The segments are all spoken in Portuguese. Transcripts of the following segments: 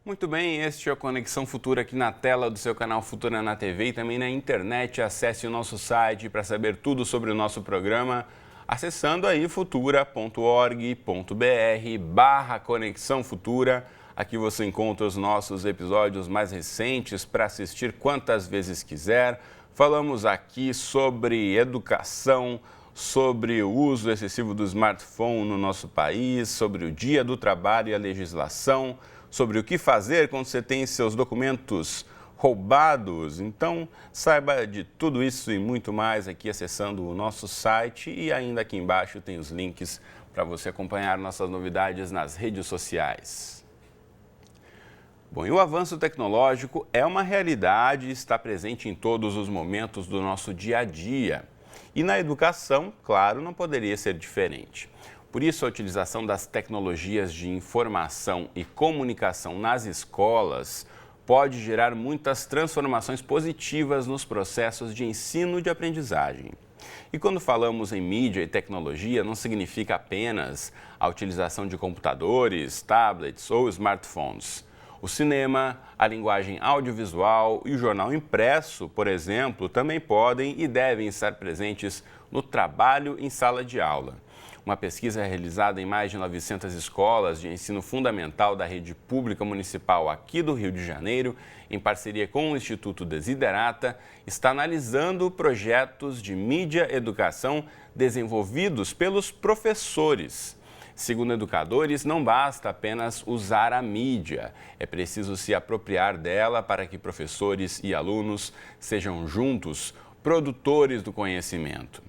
Muito bem, este é o Conexão Futura aqui na tela do seu canal Futura na TV e também na internet. Acesse o nosso site para saber tudo sobre o nosso programa, acessando aí futura.org.br/Conexão Futura. Aqui você encontra os nossos episódios mais recentes para assistir quantas vezes quiser. Falamos aqui sobre educação, sobre o uso excessivo do smartphone no nosso país, sobre o Dia do Trabalho e a legislação, sobre o que fazer quando você tem seus documentos roubados. Então, saiba de tudo isso e muito mais aqui acessando o nosso site e ainda aqui embaixo tem os links para você acompanhar nossas novidades nas redes sociais. Bom, e o avanço tecnológico é uma realidade e está presente em todos os momentos do nosso dia a dia. E na educação, claro, não poderia ser diferente. Por isso, a utilização das tecnologias de informação e comunicação nas escolas pode gerar muitas transformações positivas nos processos de ensino e de aprendizagem. E quando falamos em mídia e tecnologia, não significa apenas a utilização de computadores, tablets ou smartphones. O cinema, a linguagem audiovisual e o jornal impresso, por exemplo, também podem e devem estar presentes no trabalho em sala de aula. Uma pesquisa realizada em mais de 900 escolas de ensino fundamental da rede pública municipal aqui do Rio de Janeiro, em parceria com o Instituto Desiderata, está analisando projetos de mídia educação desenvolvidos pelos professores. Segundo educadores, não basta apenas usar a mídia, é preciso se apropriar dela para que professores e alunos sejam juntos produtores do conhecimento.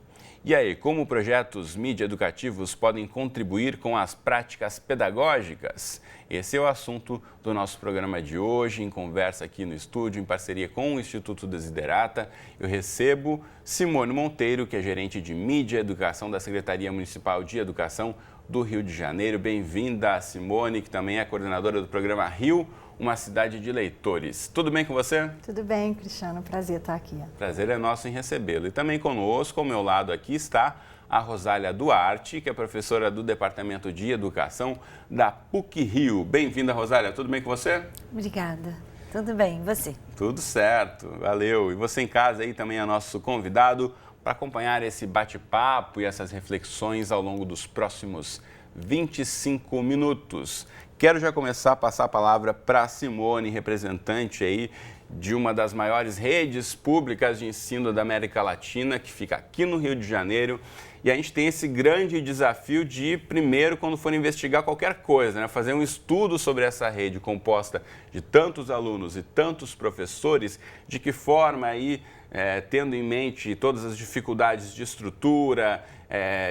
E aí, como projetos mídia educativos podem contribuir com as práticas pedagógicas? Esse é o assunto do nosso programa de hoje, em conversa aqui no estúdio, em parceria com o Instituto Desiderata. Eu recebo Simone Monteiro, que é gerente de mídia e educação da Secretaria Municipal de Educação do Rio de Janeiro. Bem-vinda, Simone, que também é coordenadora do programa Rio, uma cidade de leitores. Tudo bem com você? Tudo bem, Cristiano. Prazer estar aqui. Prazer é nosso em recebê-lo. E também conosco, ao meu lado aqui, está a Rosália Duarte, que é professora do Departamento de Educação da PUC-Rio. Bem-vinda, Rosália. Tudo bem com você? Obrigada. Tudo bem. E você? Tudo certo. Valeu. E você em casa aí também é nosso convidado para acompanhar esse bate-papo e essas reflexões ao longo dos próximos 25 minutos. Quero já começar a passar a palavra para a Simone, representante aí de uma das maiores redes públicas de ensino da América Latina, que fica aqui no Rio de Janeiro. E a gente tem esse grande desafio de, primeiro, quando for investigar qualquer coisa, né, fazer um estudo sobre essa rede composta de tantos alunos e tantos professores, de que forma aí, tendo em mente todas as dificuldades de estrutura,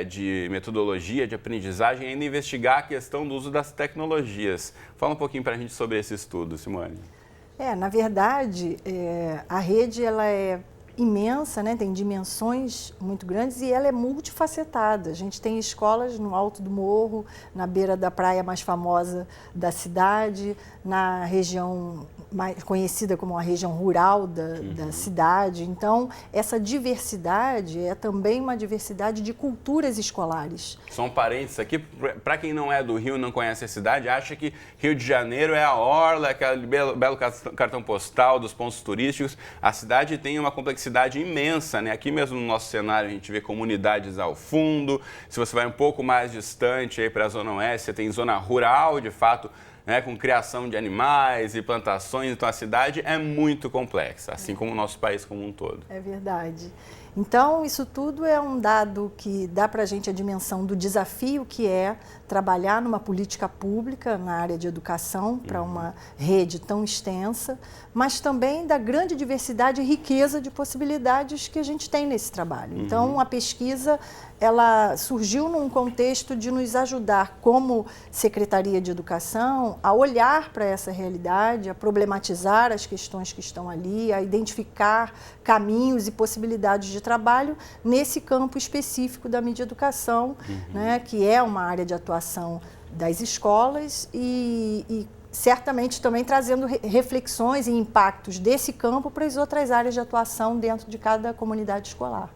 de metodologia, de aprendizagem, ainda investigar a questão do uso das tecnologias. Fala um pouquinho para a gente sobre esse estudo, Simone. Na verdade, a rede ela é imensa, né? Tem dimensões muito grandes e ela é multifacetada. A gente tem escolas no alto do morro, na beira da praia mais famosa da cidade, na região mais conhecida como a região rural da cidade. Então, essa diversidade é também uma diversidade de culturas escolares. Só um parênteses aqui, para quem não é do Rio, não conhece a cidade, acha que Rio de Janeiro é a orla, aquele belo cartão postal dos pontos turísticos. A cidade tem uma complexidade imensa, né? Aqui mesmo no nosso cenário a gente vê comunidades ao fundo. Se você vai um pouco mais distante aí para a Zona Oeste, você tem zona rural, de fato, né, com criação de animais e plantações. Então a cidade é muito complexa, assim como o nosso país como um todo. É verdade. Então, isso tudo é um dado que dá para a gente a dimensão do desafio que é trabalhar numa política pública na área de educação para uma rede tão extensa, mas também da grande diversidade e riqueza de possibilidades que a gente tem nesse trabalho. Então, a pesquisa ela surgiu num contexto de nos ajudar, como Secretaria de Educação, a olhar para essa realidade, a problematizar as questões que estão ali, a identificar caminhos e possibilidades de trabalho nesse campo específico da mídia educação, né, que é uma área de atuação das escolas e certamente também trazendo reflexões e impactos desse campo para as outras áreas de atuação dentro de cada comunidade escolar.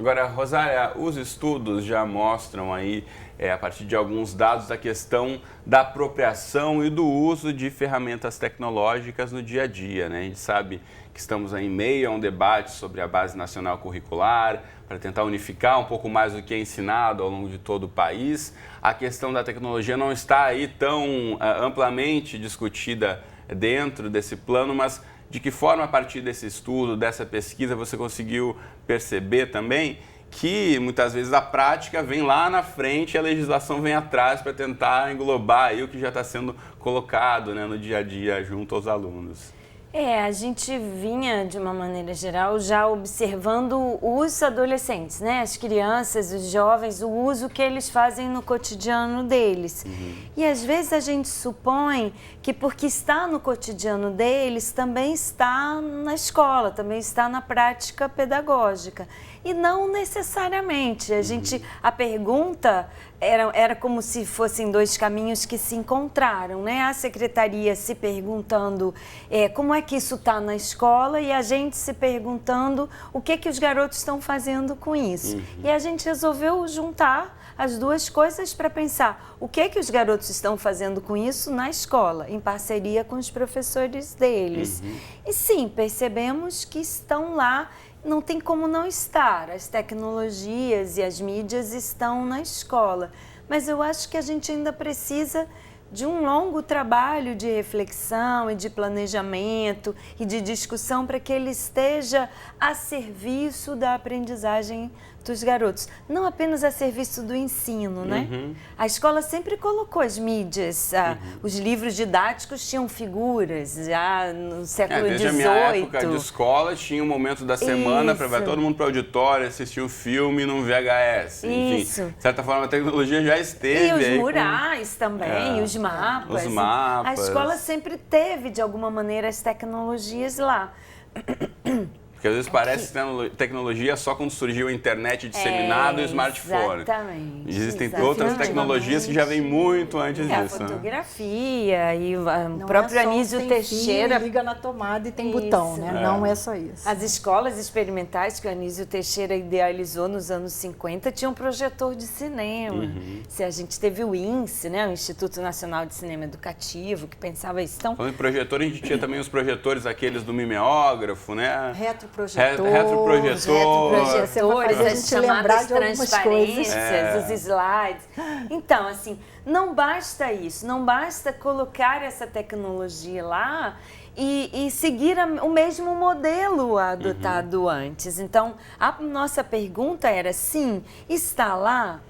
Agora, Rosália, os estudos já mostram aí, a partir de alguns dados, a questão da apropriação e do uso de ferramentas tecnológicas no dia a dia, né? A gente sabe que estamos aí em meio a um debate sobre a Base Nacional Curricular, para tentar unificar um pouco mais o que é ensinado ao longo de todo o país. A questão da tecnologia não está aí tão amplamente discutida dentro desse plano, mas de que forma, a partir desse estudo, dessa pesquisa, você conseguiu perceber também que muitas vezes a prática vem lá na frente e a legislação vem atrás para tentar englobar aí o que já está sendo colocado, né, no dia a dia junto aos alunos? A gente vinha, de uma maneira geral, já observando os adolescentes, né? As crianças, os jovens, o uso que eles fazem no cotidiano deles. E às vezes a gente supõe que porque está no cotidiano deles, também está na escola, também está na prática pedagógica. E não necessariamente. A pergunta era como se fossem dois caminhos que se encontraram, né? A secretaria se perguntando como é que isso está na escola e a gente se perguntando o que os garotos estão fazendo com isso. E a gente resolveu juntar as duas coisas para pensar o que os garotos estão fazendo com isso na escola, em parceria com os professores deles. E sim, percebemos que estão lá. Não tem como não estar, as tecnologias e as mídias estão na escola, mas eu acho que a gente ainda precisa de um longo trabalho de reflexão e de planejamento e de discussão para que ele esteja a serviço da aprendizagem dos garotos, não apenas a serviço do ensino, né? A escola sempre colocou as mídias, os livros didáticos tinham figuras, já no século XVIII. Desde a minha época de escola tinha um momento da semana para vai todo mundo para o auditório assistir um filme num VHS. Enfim, de certa forma a tecnologia já esteve. E os aí murais também, e os mapas. Os mapas. A escola sempre teve, de alguma maneira, as tecnologias lá. Porque às vezes parece tecnologia só quando surgiu a internet disseminada e o smartphone. Exatamente. Existem outras tecnologias que já vêm muito antes disso. A fotografia e o próprio Anísio Teixeira. Fio, liga na tomada e tem botão, né? Não é só isso. As escolas experimentais que o Anísio Teixeira idealizou nos anos 50 tinham projetor de cinema. Se a gente teve o INSE, né? O Instituto Nacional de Cinema Educativo, que pensava isso. Então, falando em projetor, a gente tinha também os projetores, aqueles do mimeógrafo, né? Retroprojetor. Retroprojetores, a gente lembrar de algumas coisas. Os slides. Então, assim, não basta isso, não basta colocar essa tecnologia lá e seguir o mesmo modelo adotado antes. Então, a nossa pergunta era, sim, está lá?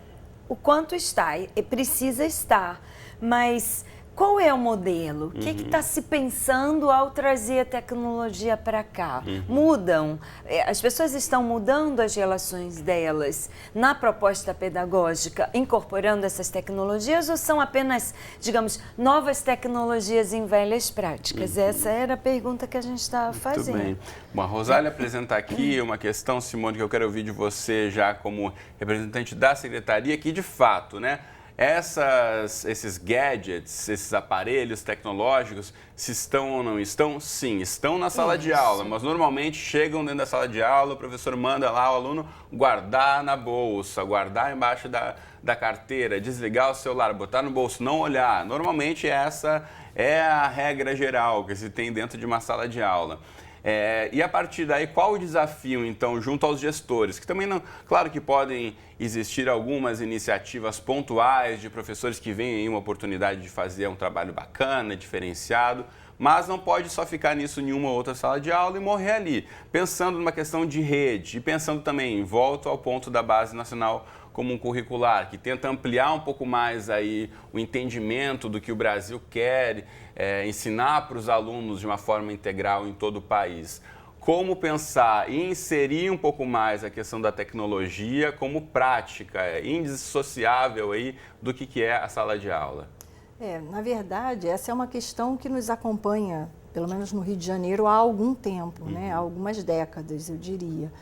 O quanto está? E precisa estar, mas qual é o modelo? O que está se pensando ao trazer a tecnologia para cá? Mudam? As pessoas estão mudando as relações delas na proposta pedagógica, incorporando essas tecnologias, ou são apenas, digamos, novas tecnologias em velhas práticas? Essa era a pergunta que a gente estava fazendo. Muito bem. Bom, a Rosália apresenta aqui uma questão, Simone, que eu quero ouvir de você já como representante da secretaria, que de fato, né? Esses gadgets, esses aparelhos tecnológicos, se estão ou não estão? Sim, estão na sala de aula, mas normalmente chegam dentro da sala de aula, o professor manda lá o aluno guardar na bolsa, guardar embaixo da carteira, desligar o celular, botar no bolso, não olhar. Normalmente essa é a regra geral que se tem dentro de uma sala de aula. E a partir daí, qual o desafio, então, junto aos gestores? Que também não... Claro que podem existir algumas iniciativas pontuais de professores que veem aí uma oportunidade de fazer um trabalho bacana, diferenciado, mas não pode só ficar nisso em uma ou outra sala de aula e morrer ali. Pensando numa questão de rede e pensando também, volto ao ponto da Base Nacional Comum Curricular, que tenta ampliar um pouco mais aí o entendimento do que o Brasil quer ensinar para os alunos de uma forma integral em todo o país. Como pensar e inserir um pouco mais a questão da tecnologia como prática, indissociável aí do que é a sala de aula? Na verdade, essa é uma questão que nos acompanha, pelo menos no Rio de Janeiro, há algum tempo, né? Há algumas décadas, eu diria.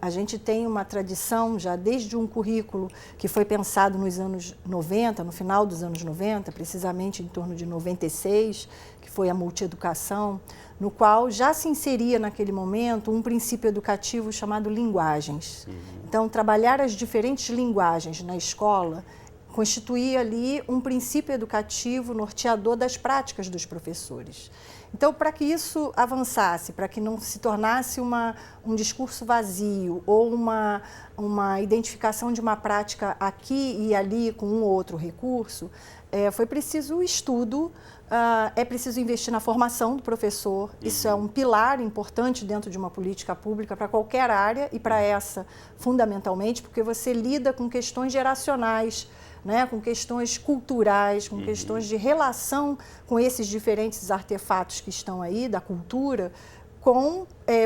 A gente tem uma tradição já desde um currículo que foi pensado nos anos 90, no final dos anos 90, precisamente em torno de 96, que foi a multieducação, no qual já se inseria naquele momento um princípio educativo chamado linguagens. Então, trabalhar as diferentes linguagens na escola constituía ali um princípio educativo norteador das práticas dos professores. Então, para que isso avançasse, para que não se tornasse um discurso vazio ou uma identificação de uma prática aqui e ali com um ou outro recurso, foi preciso o estudo, é preciso investir na formação do professor. Isso é um pilar importante dentro de uma política pública para qualquer área e para essa, fundamentalmente, porque você lida com questões geracionais, né, com questões culturais, com questões de relação com esses diferentes artefatos que estão aí, da cultura, com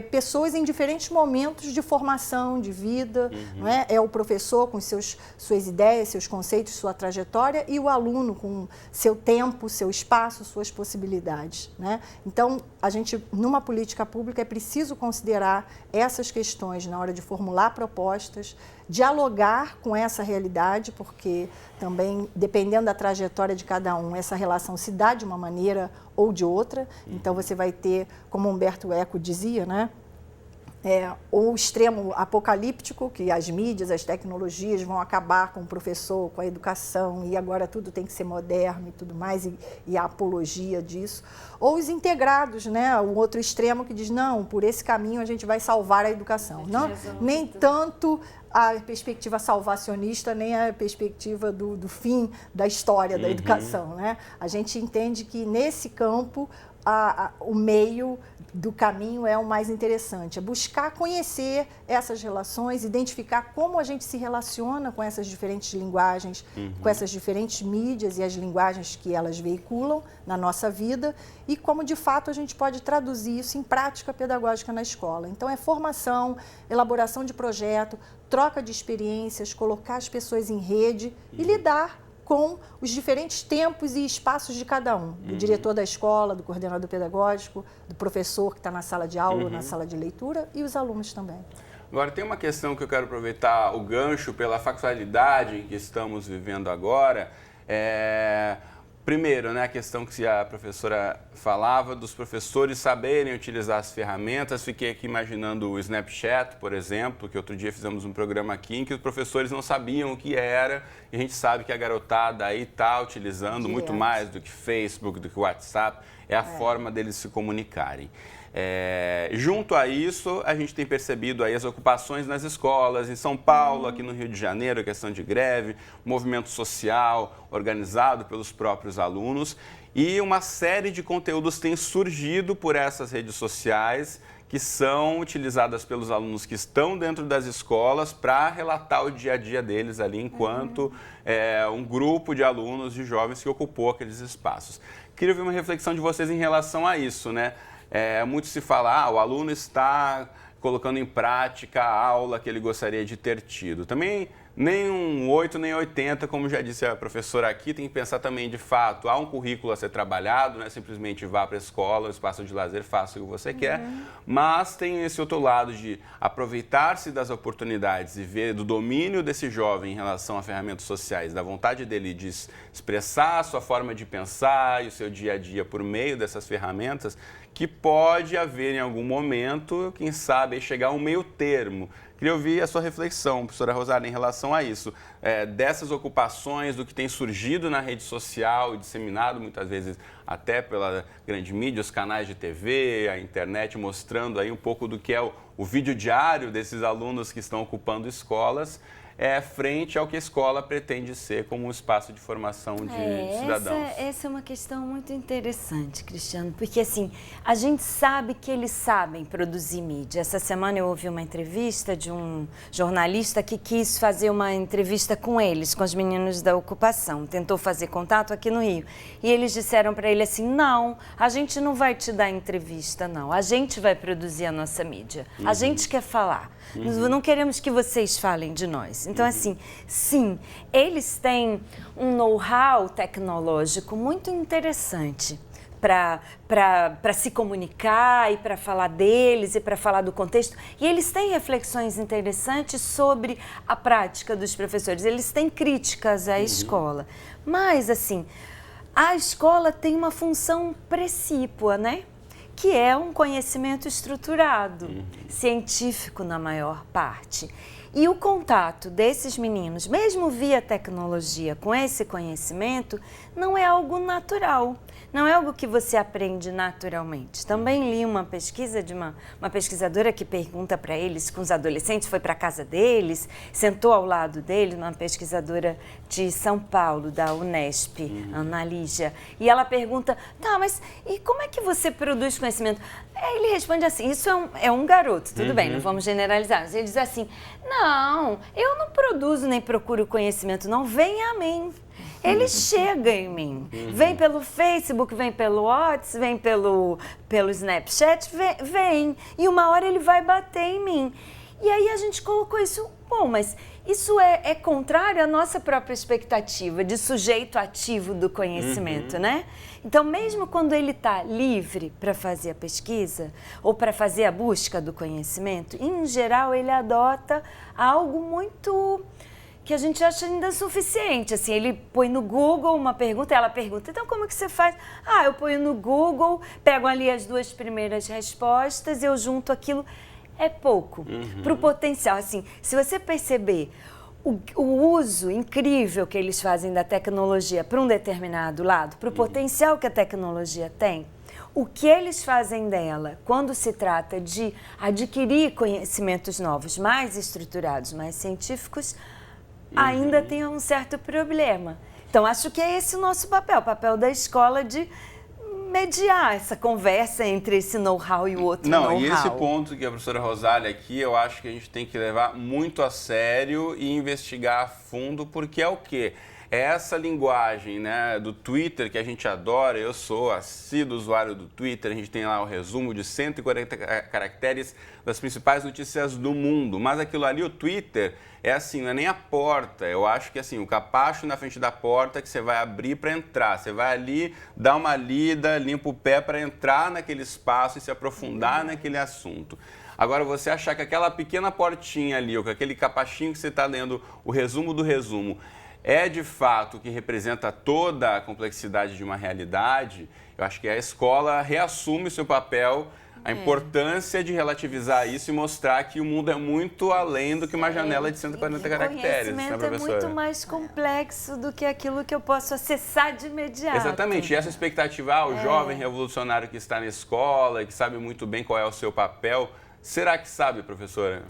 pessoas em diferentes momentos de formação, de vida. Não é? É o professor com suas ideias, seus conceitos, sua trajetória, e o aluno com seu tempo, seu espaço, suas possibilidades. Né? Então, a gente, numa política pública, é preciso considerar essas questões na hora de formular propostas, dialogar com essa realidade, porque também, dependendo da trajetória de cada um, essa relação se dá de uma maneira ou de outra. Então, você vai ter, como Humberto Eco dizia, né? O extremo apocalíptico, que as mídias, as tecnologias vão acabar com o professor, com a educação, e agora tudo tem que ser moderno e tudo mais, e a apologia disso. Ou os integrados, né? O outro extremo que diz, não, por esse caminho a gente vai salvar a educação. Não, nem tanto a perspectiva salvacionista, nem a perspectiva do fim da história da educação. Né? A gente entende que, nesse campo, o meio do caminho é o mais interessante, é buscar conhecer essas relações, identificar como a gente se relaciona com essas diferentes linguagens, com essas diferentes mídias e as linguagens que elas veiculam na nossa vida e como, de fato, a gente pode traduzir isso em prática pedagógica na escola. Então, é formação, elaboração de projeto, troca de experiências, colocar as pessoas em rede e lidar com os diferentes tempos e espaços de cada um, do diretor da escola, do coordenador pedagógico, do professor que está na sala de aula ou na sala de leitura e os alunos também. Agora, tem uma questão que eu quero aproveitar o gancho pela factualidade em que estamos vivendo agora. Primeiro, né, a questão que a professora falava dos professores saberem utilizar as ferramentas. Fiquei aqui imaginando o Snapchat, por exemplo, que outro dia fizemos um programa aqui em que os professores não sabiam o que era, e a gente sabe que a garotada aí está utilizando muito mais do que Facebook, do que WhatsApp, é a forma deles se comunicarem. Junto a isso, a gente tem percebido aí as ocupações nas escolas, em São Paulo, aqui no Rio de Janeiro, a questão de greve, movimento social organizado pelos próprios alunos, e uma série de conteúdos tem surgido por essas redes sociais que são utilizadas pelos alunos que estão dentro das escolas para relatar o dia a dia deles ali enquanto um grupo de alunos, de jovens que ocupou aqueles espaços. Queria ouvir uma reflexão de vocês em relação a isso, né? Muito se fala, o aluno está colocando em prática a aula que ele gostaria de ter tido. Também nem um 8, nem 80, como já disse a professora aqui, tem que pensar também, de fato, há um currículo a ser trabalhado, não é simplesmente vá para a escola, o espaço de lazer, faça o que você quer, mas tem esse outro lado de aproveitar-se das oportunidades e ver do domínio desse jovem em relação a ferramentas sociais, da vontade dele de expressar a sua forma de pensar e o seu dia a dia por meio dessas ferramentas, que pode haver em algum momento, quem sabe, chegar a um meio termo. Queria ouvir a sua reflexão, professora Rosália, em relação a isso, dessas ocupações, do que tem surgido na rede social e disseminado muitas vezes até pela grande mídia, os canais de TV, a internet, mostrando aí um pouco do que é o vídeo diário desses alunos que estão ocupando escolas, frente ao que a escola pretende ser como um espaço de formação de cidadãos. Essa é uma questão muito interessante, Cristiano, porque assim, a gente sabe que eles sabem produzir mídia. Essa semana eu ouvi uma entrevista de um jornalista que quis fazer uma entrevista com eles, com os meninos da ocupação, tentou fazer contato aqui no Rio. E eles disseram para ele assim, não, a gente não vai te dar entrevista, não, a gente vai produzir a nossa mídia, a gente quer falar, não queremos que vocês falem de nós. Então, assim, sim, eles têm um know-how tecnológico muito interessante. para se comunicar e para falar deles e para falar do contexto. E eles têm reflexões interessantes sobre a prática dos professores, eles têm críticas à escola. Mas, assim, a escola tem uma função precípua, né? Que é um conhecimento estruturado, científico na maior parte. E o contato desses meninos, mesmo via tecnologia, com esse conhecimento, não é algo natural, não é algo que você aprende naturalmente. Também li uma pesquisa de uma pesquisadora que pergunta para eles, com os adolescentes, foi para a casa deles, sentou ao lado deles, uma pesquisadora de São Paulo, da Unesp, Ana Lígia, e ela pergunta, tá, mas e como é que você produz conhecimento? Ele responde assim, isso é um garoto, tudo bem, não vamos generalizar, mas ele diz assim, não, eu não produzo nem procuro conhecimento, não, vem a mim. Ele chega em mim, vem pelo Facebook, vem pelo WhatsApp, vem pelo Snapchat, vem, e uma hora ele vai bater em mim. E aí a gente colocou isso, bom, mas isso é contrário à nossa própria expectativa de sujeito ativo do conhecimento, né? Então, mesmo quando ele está livre para fazer a pesquisa ou para fazer a busca do conhecimento, em geral ele adota algo muito que a gente acha ainda suficiente, assim, ele põe no Google uma pergunta, ela pergunta, então como que você faz? Ah, eu ponho no Google, pego ali as 2 primeiras respostas, eu junto aquilo, é pouco, para o potencial, assim, se você perceber o uso incrível que eles fazem da tecnologia para um determinado lado, para o potencial que a tecnologia tem, o que eles fazem dela quando se trata de adquirir conhecimentos novos, mais estruturados, mais científicos, ainda tem um certo problema. Então, acho que é esse o nosso papel, o papel da escola de mediar essa conversa entre esse know-how e o outro know-how. Não, e esse ponto que a professora Rosália aqui, eu acho que a gente tem que levar muito a sério e investigar a fundo, porque é o quê? É essa linguagem, né, do Twitter que a gente adora, eu sou assíduo usuário do Twitter, a gente tem lá o resumo de 140 caracteres das principais notícias do mundo, mas aquilo ali, o Twitter, é assim, não é nem a porta, eu acho que assim, o capacho na frente da porta que você vai abrir para entrar, você vai ali, dar uma lida, limpa o pé para entrar naquele espaço e se aprofundar naquele assunto. Agora, você achar que aquela pequena portinha ali, ou que aquele capachinho que você está lendo, o resumo do resumo, é de fato o que representa toda a complexidade de uma realidade, eu acho que a escola reassume o seu papel, a importância de relativizar isso e mostrar que o mundo é muito além do que uma janela de 140 caracteres. O conhecimento é muito mais complexo do que aquilo que eu posso acessar de imediato. Exatamente, e essa expectativa, o jovem revolucionário que está na escola e que sabe muito bem qual é o seu papel, será que sabe, professora?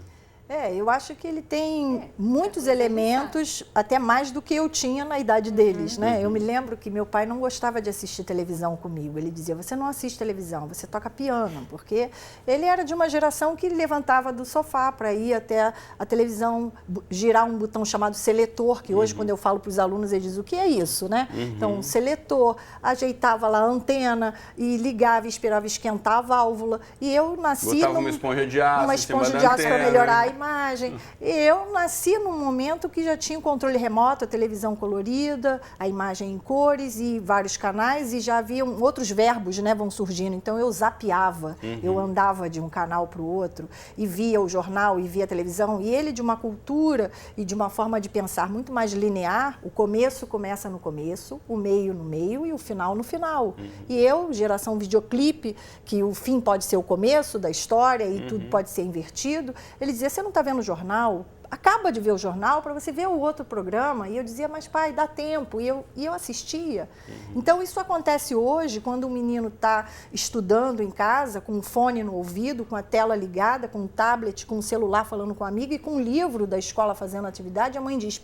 Eu acho que ele tem muitos elementos, até mais do que eu tinha na idade deles, né? Eu me lembro que meu pai não gostava de assistir televisão comigo. Ele dizia, você não assiste televisão, você toca piano, porque ele era de uma geração que levantava do sofá para ir até a televisão, girar um botão chamado seletor, que hoje, quando eu falo para os alunos, eles dizem, o que é isso, né? Então, um seletor, ajeitava lá a antena e ligava e esperava esquentar a válvula. E eu nasci botava uma esponja de aço para melhorar a imagem. Eu nasci num momento que já tinha o controle remoto, a televisão colorida, a imagem em cores e vários canais, e já haviam outros verbos, né, vão surgindo. Então eu zapeava, eu andava de um canal para o outro e via o jornal e via a televisão, e ele de uma cultura e de uma forma de pensar muito mais linear, o começo começa no começo, o meio no meio e o final no final. E eu, geração videoclipe, que o fim pode ser o começo da história e tudo pode ser invertido, ele dizia, você não está vendo o jornal? Acaba de ver o jornal para você ver o outro programa. E eu dizia, mas pai, dá tempo. E eu assistia. Então, isso acontece hoje, quando o menino está estudando em casa, com um fone no ouvido, com a tela ligada, com um tablet, com um celular falando com um amigo e com um livro da escola fazendo atividade, a mãe diz,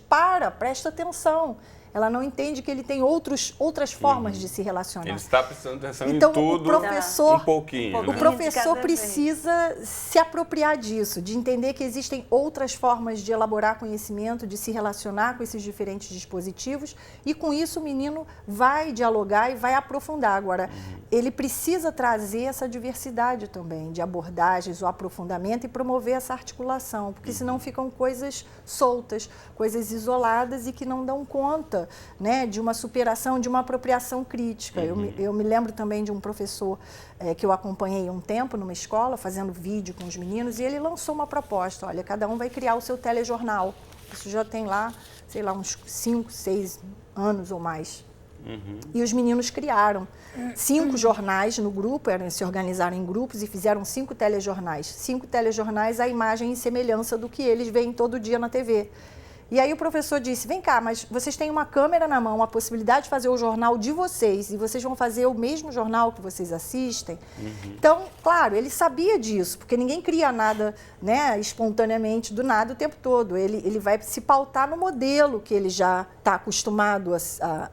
presta atenção. Ela não entende que ele tem outras formas de se relacionar. Ele está prestando atenção então, em tudo, um pouquinho. O professor precisa se apropriar disso, de entender que existem outras formas de elaborar conhecimento, de se relacionar com esses diferentes dispositivos, e com isso o menino vai dialogar e vai aprofundar. Agora, ele precisa trazer essa diversidade também, de abordagens, o aprofundamento e promover essa articulação, porque senão ficam coisas soltas, coisas isoladas e que não dão conta luta, né, de uma superação, de uma apropriação crítica. Eu me lembro também de um professor que eu acompanhei um tempo numa escola, fazendo vídeo com os meninos, e ele lançou uma proposta, olha, cada um vai criar o seu telejornal. Isso já tem lá, sei lá, uns 5, 6 anos ou mais. E os meninos criaram 5 jornais no grupo, se organizaram em grupos e fizeram 5 telejornais. 5 telejornais, a imagem e semelhança do que eles veem todo dia na TV. E aí o professor disse, vem cá, mas vocês têm uma câmera na mão, a possibilidade de fazer o jornal de vocês, e vocês vão fazer o mesmo jornal que vocês assistem? Então, claro, ele sabia disso, porque ninguém cria nada, né, espontaneamente do nada o tempo todo. Ele vai se pautar no modelo que ele já está acostumado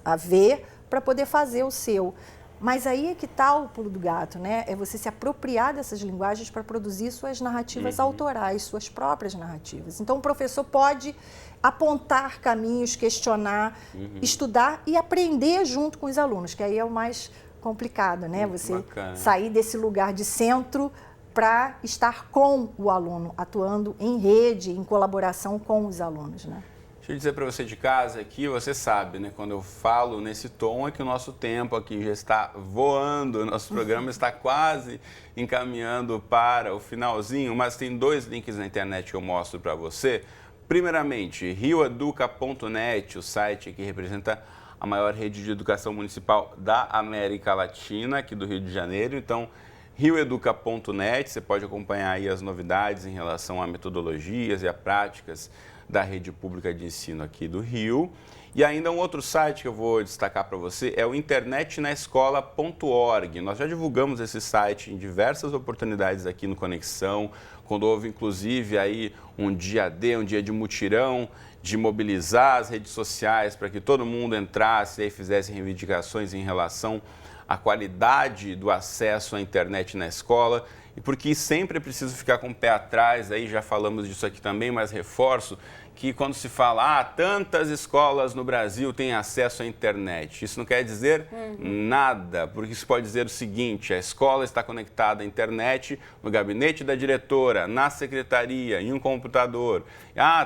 a ver para poder fazer o seu. Mas aí é que está o pulo do gato, né? É você se apropriar dessas linguagens para produzir suas narrativas autorais, suas próprias narrativas. Então, o professor pode apontar caminhos, questionar, estudar e aprender junto com os alunos, que aí é o mais complicado, né? Você sair desse lugar de centro para estar com o aluno, atuando em rede, em colaboração com os alunos, né? Deixa eu dizer para você de casa aqui, você sabe, né? Quando eu falo nesse tom é que o nosso tempo aqui já está voando, o nosso programa está quase encaminhando para o finalzinho, mas tem 2 links na internet que eu mostro para você. Primeiramente, rioeduca.net, o site que representa a maior rede de educação municipal da América Latina, aqui do Rio de Janeiro. Então, rioeduca.net, você pode acompanhar aí as novidades em relação a metodologias e a práticas da rede pública de ensino aqui do Rio. E ainda um outro site que eu vou destacar para você é o internetnaescola.org. Nós já divulgamos esse site em diversas oportunidades aqui no Conexão, quando houve inclusive aí um dia D, um dia de mutirão, de mobilizar as redes sociais para que todo mundo entrasse e fizesse reivindicações em relação à qualidade do acesso à internet na escola. E porque sempre é preciso ficar com o pé atrás, aí já falamos disso aqui também, mas reforço que quando se fala, tantas escolas no Brasil têm acesso à internet, isso não quer dizer nada, porque isso pode dizer o seguinte, a escola está conectada à internet no gabinete da diretora, na secretaria, em um computador.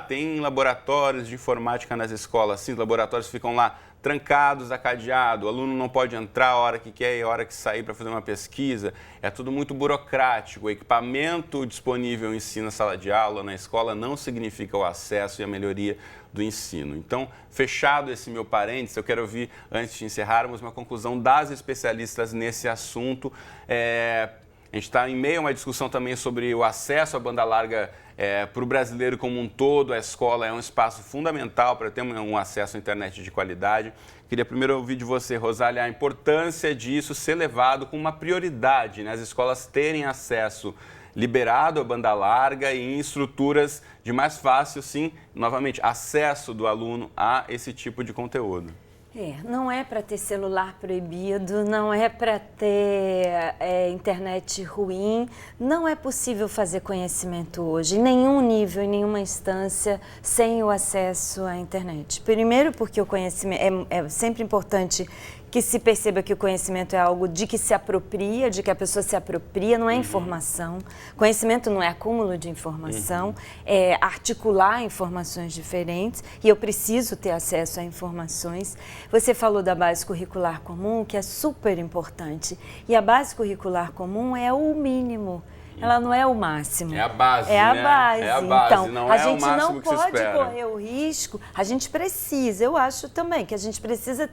Tem laboratórios de informática nas escolas, sim, os laboratórios ficam lá trancados a cadeado, o aluno não pode entrar a hora que quer e a hora que sair para fazer uma pesquisa, é tudo muito burocrático, o equipamento disponível em si na sala de aula, na escola, não significa o acesso e a melhoria do ensino. Então, fechado esse meu parênteses, eu quero ouvir, antes de encerrarmos, uma conclusão das especialistas nesse assunto. A gente está em meio a uma discussão também sobre o acesso à banda larga para o brasileiro como um todo. A escola é um espaço fundamental para ter um acesso à internet de qualidade. Queria primeiro ouvir de você, Rosália, a importância disso ser levado como uma prioridade, né? As escolas terem acesso liberado à banda larga e em estruturas de mais fácil, sim, novamente, acesso do aluno a esse tipo de conteúdo. Não é para ter celular proibido, não é para ter internet ruim, não é possível fazer conhecimento hoje, em nenhum nível, em nenhuma instância, sem o acesso à internet. Primeiro porque o conhecimento é sempre importante que se perceba que o conhecimento é algo de que se apropria, de que a pessoa se apropria, não é informação. Conhecimento não é acúmulo de informação, é articular informações diferentes e eu preciso ter acesso a informações. Você falou da base curricular comum, que é super importante, e a base curricular comum é o mínimo. Ela não é o máximo. É a base, né? É a base. Então, a gente não pode correr o risco, a gente precisa, eu acho também, que a gente precisa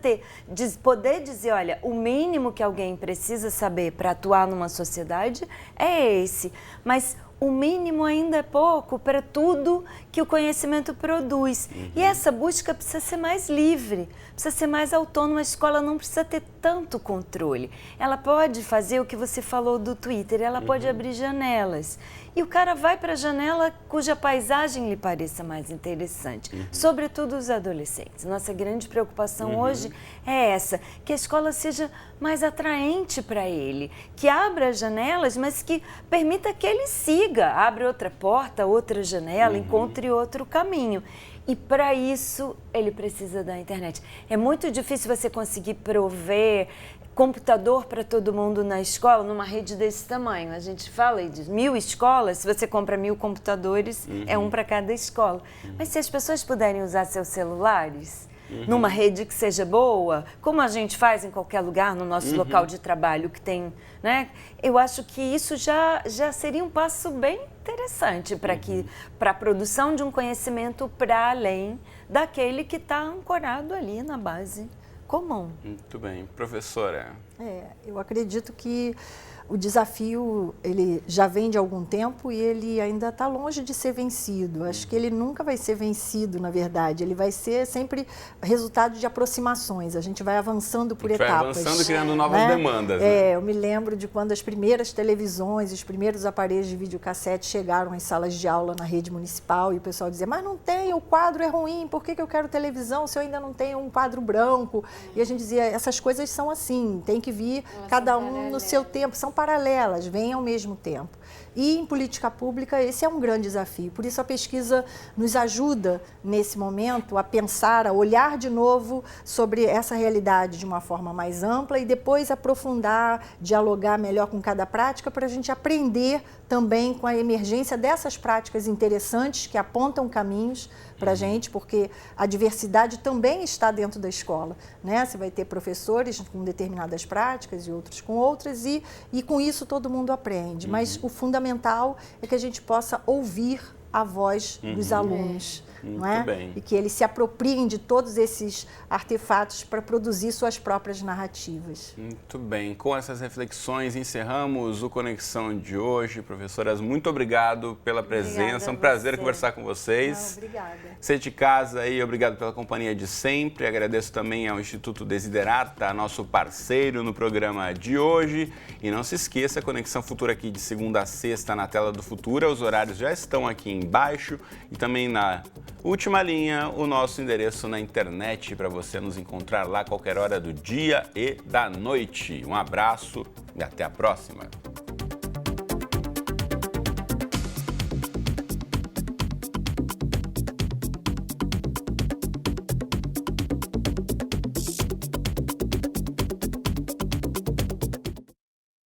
poder dizer, olha, o mínimo que alguém precisa saber para atuar numa sociedade é esse, mas o mínimo ainda é pouco para tudo que o conhecimento produz. E essa busca precisa ser mais livre, precisa ser mais autônoma. A escola não precisa ter tanto controle. Ela pode fazer o que você falou do Twitter, ela pode abrir janelas. E o cara vai para a janela cuja paisagem lhe pareça mais interessante, sobretudo os adolescentes. Nossa grande preocupação hoje é essa, que a escola seja mais atraente para ele, que abra janelas, mas que permita que ele siga, abre outra porta, outra janela, encontre outro caminho. E para isso ele precisa da internet. É muito difícil você conseguir prover computador para todo mundo na escola, numa rede desse tamanho. A gente fala de 1000 escolas, se você compra 1000 computadores, é um para cada escola. Mas se as pessoas puderem usar seus celulares, numa rede que seja boa, como a gente faz em qualquer lugar, no nosso local de trabalho que tem, né? Eu acho que isso já seria um passo bem interessante para a produção de um conhecimento para além daquele que está ancorado ali na base comum. Muito bem. Professora? Eu acredito que o desafio, ele já vem de algum tempo e ele ainda está longe de ser vencido. Acho que ele nunca vai ser vencido, na verdade. Ele vai ser sempre resultado de aproximações. A gente vai avançando por etapas. Vai avançando, criando novas demandas. Né? Eu me lembro de quando as primeiras televisões, os primeiros aparelhos de videocassete chegaram às salas de aula na rede municipal e o pessoal dizia, mas não tem, o quadro é ruim, por que eu quero televisão se eu ainda não tenho um quadro branco? E a gente dizia, essas coisas são assim, tem que vir cada um no seu tempo, são paralelas, vêm ao mesmo tempo. E em política pública esse é um grande desafio, por isso a pesquisa nos ajuda nesse momento a pensar, a olhar de novo sobre essa realidade de uma forma mais ampla e depois aprofundar, dialogar melhor com cada prática para a gente aprender também com a emergência dessas práticas interessantes que apontam caminhos para a gente, porque a diversidade também está dentro da escola, né? Você vai ter professores com determinadas práticas e outros com outras e com isso todo mundo aprende, mas o fundamental é que a gente possa ouvir a voz dos alunos, não é? Bem. E que eles se apropriem de todos esses artefatos para produzir suas próprias narrativas. Muito bem. Com essas reflexões, encerramos o Conexão de hoje. Professoras, muito obrigado pela presença. Um prazer conversar com vocês. Obrigada. Você de casa aí, obrigado pela companhia de sempre. Agradeço também ao Instituto Desiderata, nosso parceiro no programa de hoje. E não se esqueça, Conexão Futura aqui de segunda a sexta na tela do Futura. Os horários já estão aqui embaixo e também na última linha o nosso endereço na internet para você nos encontrar lá a qualquer hora do dia e da noite. Um abraço e até a próxima.